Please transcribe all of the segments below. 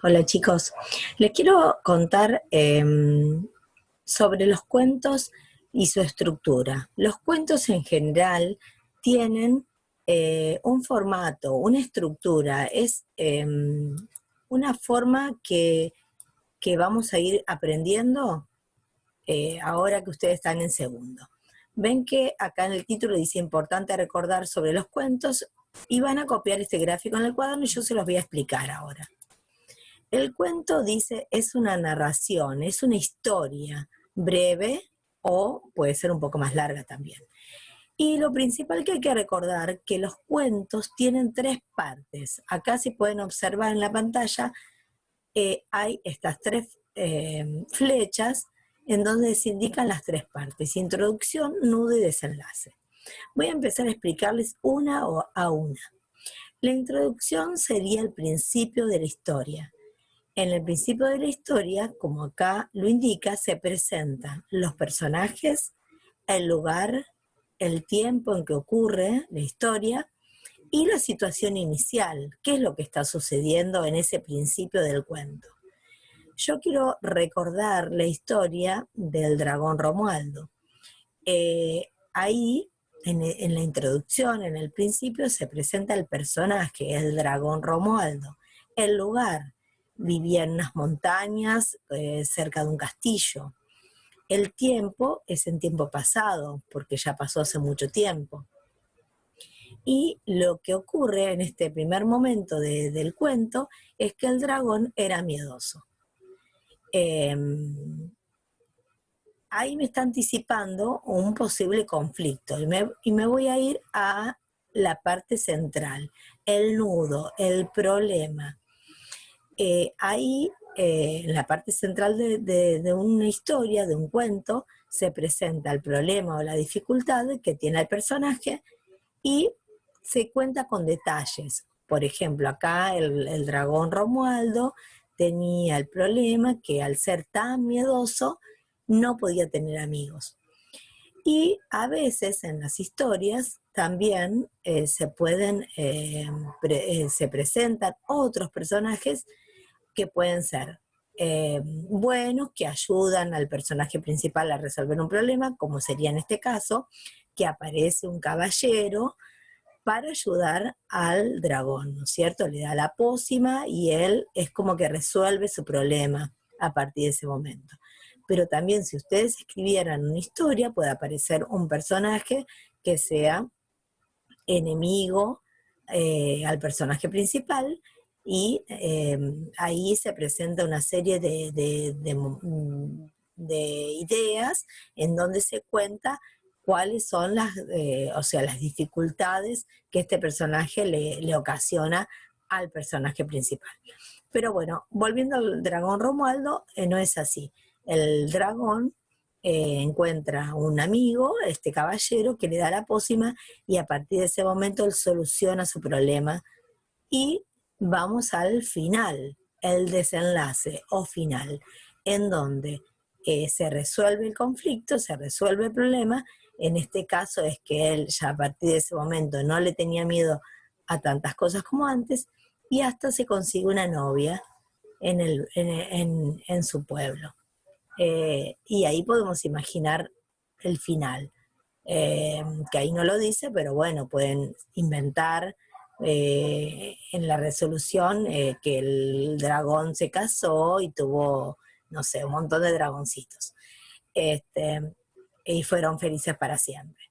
Hola chicos, les quiero contar sobre los cuentos y su estructura. Los cuentos en general tienen un formato, una estructura, es una forma que vamos a ir aprendiendo ahora que ustedes están en segundo. Ven que acá en el título dice importante recordar sobre los cuentos y van a copiar este gráfico en el cuaderno y yo se los voy a explicar ahora. El cuento dice es una narración, es una historia breve o puede ser un poco más larga también. Y lo principal que hay que recordar que los cuentos tienen tres partes. Acá si pueden observar en la pantalla hay estas tres flechas en donde se indican las tres partes: introducción, nudo y desenlace. Voy a empezar a explicarles una a una. La introducción sería el principio de la historia. En el principio de la historia, como acá lo indica, se presentan los personajes, el lugar, el tiempo en que ocurre la historia y la situación inicial, qué es lo que está sucediendo en ese principio del cuento. Yo quiero recordar la historia del dragón Romualdo. Ahí, en la introducción, en el principio, se presenta el personaje, el dragón Romualdo. El lugar: vivía en unas montañas cerca de un castillo. El tiempo es en tiempo pasado, porque ya pasó hace mucho tiempo. Y lo que ocurre en este primer momento del cuento es que el dragón era miedoso. Eh, Ahí me está anticipando un posible conflicto y me voy a ir a la parte central, el nudo, el problema. Ahí, en la parte central de una historia, de un cuento, se presenta el problema o la dificultad que tiene el personaje y se cuenta con detalles. Por ejemplo, acá el dragón Romualdo tenía el problema que al ser tan miedoso no podía tener amigos. Y a veces en las historias también se presentan otros personajes que pueden ser buenos, que ayudan al personaje principal a resolver un problema, como sería en este caso, que aparece un caballero para ayudar al dragón, ¿no es cierto? Le da la pócima y él es como que resuelve su problema a partir de ese momento. Pero también, si ustedes escribieran una historia, puede aparecer un personaje que sea enemigo al personaje principal y ahí se presenta una serie de ideas en donde se cuenta cuáles son las dificultades que este personaje le ocasiona al personaje principal. Pero bueno, volviendo al dragón Romualdo, no es así. El dragón encuentra un amigo, este caballero, que le da la pócima y a partir de ese momento él soluciona su problema. Y vamos al final, el desenlace o final, en donde se resuelve el conflicto, se resuelve el problema. En este caso es que él ya a partir de ese momento no le tenía miedo a tantas cosas como antes y hasta se consigue una novia en su pueblo. Y ahí podemos imaginar el final, que ahí no lo dice, pero bueno, pueden inventar en la resolución que el dragón se casó y tuvo, no sé, un montón de dragoncitos. Este, y fueron felices para siempre.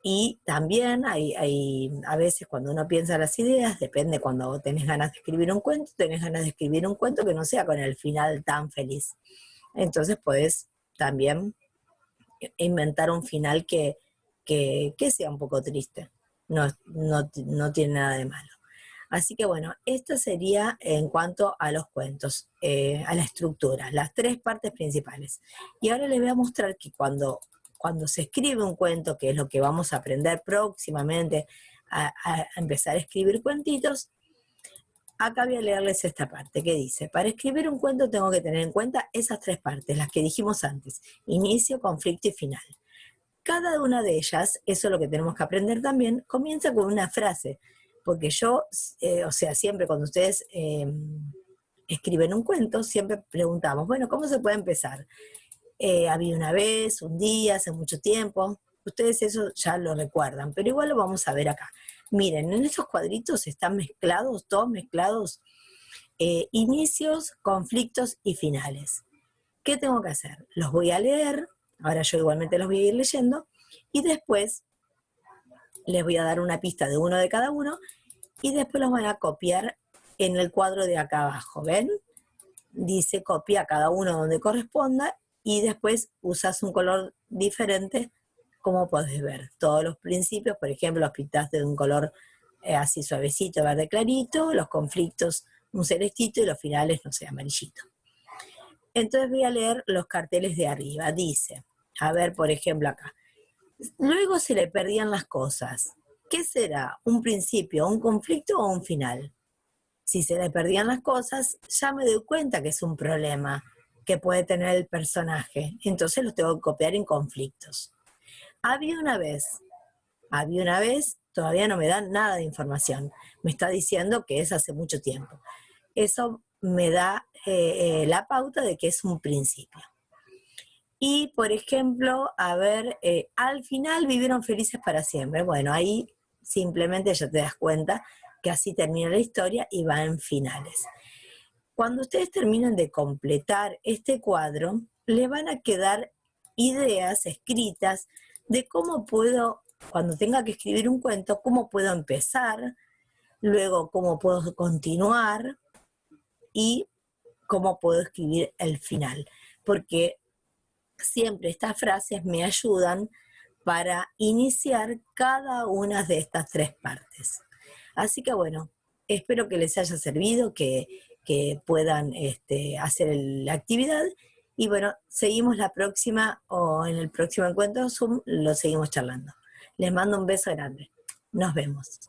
Y también a veces cuando uno piensa las ideas, depende cuando tenés ganas de escribir un cuento, tenés ganas de escribir un cuento que no sea con el final tan feliz. Entonces podés también inventar un final que sea un poco triste. No tiene nada de malo. Así que bueno, esto sería en cuanto a los cuentos, a la estructura, las tres partes principales. Y ahora les voy a mostrar que cuando se escribe un cuento, que es lo que vamos a aprender próximamente a empezar a escribir cuentitos, acá voy a leerles esta parte que dice: para escribir un cuento tengo que tener en cuenta esas tres partes, las que dijimos antes: inicio, conflicto y final. Cada una de ellas, eso es lo que tenemos que aprender también, comienza con una frase, porque yo, siempre cuando ustedes escriben un cuento, siempre preguntamos, bueno, ¿cómo se puede empezar? Había una vez, un día, hace mucho tiempo. Ustedes eso ya lo recuerdan, pero igual lo vamos a ver acá. Miren, en estos cuadritos están mezclados, todos mezclados, inicios, conflictos y finales. ¿Qué tengo que hacer? Los voy a leer, ahora yo igualmente los voy a ir leyendo, y después les voy a dar una pista de uno de cada uno, y después los van a copiar en el cuadro de acá abajo, ¿ven? Dice copia cada uno donde corresponda, y después usas un color diferente, como podés ver. Todos los principios, por ejemplo, los pintaste de un color así suavecito, verde clarito, los conflictos un celestito y los finales, no sé, amarillito. Entonces voy a leer los carteles de arriba. Dice, a ver, por ejemplo acá, luego se le perdían las cosas. ¿Qué será? ¿Un principio, un conflicto o un final? Si se le perdían las cosas, ya me doy cuenta que es un problema que puede tener el personaje. Entonces los tengo que copiar en conflictos. Había una vez, todavía no me dan nada de información. Me está diciendo que es hace mucho tiempo. Eso me da la pauta de que es un principio. Y, por ejemplo, a ver, al final vivieron felices para siempre. Bueno, ahí simplemente ya te das cuenta que así termina la historia y va en finales. Cuando ustedes terminen de completar este cuadro, les van a quedar ideas escritas de cómo puedo, cuando tenga que escribir un cuento, cómo puedo empezar, luego cómo puedo continuar y cómo puedo escribir el final. Porque siempre estas frases me ayudan para iniciar cada una de estas tres partes. Así que bueno, espero que les haya servido, que puedan hacer la actividad. Y bueno, seguimos la próxima o en el próximo encuentro Zoom, lo seguimos charlando. Les mando un beso grande. Nos vemos.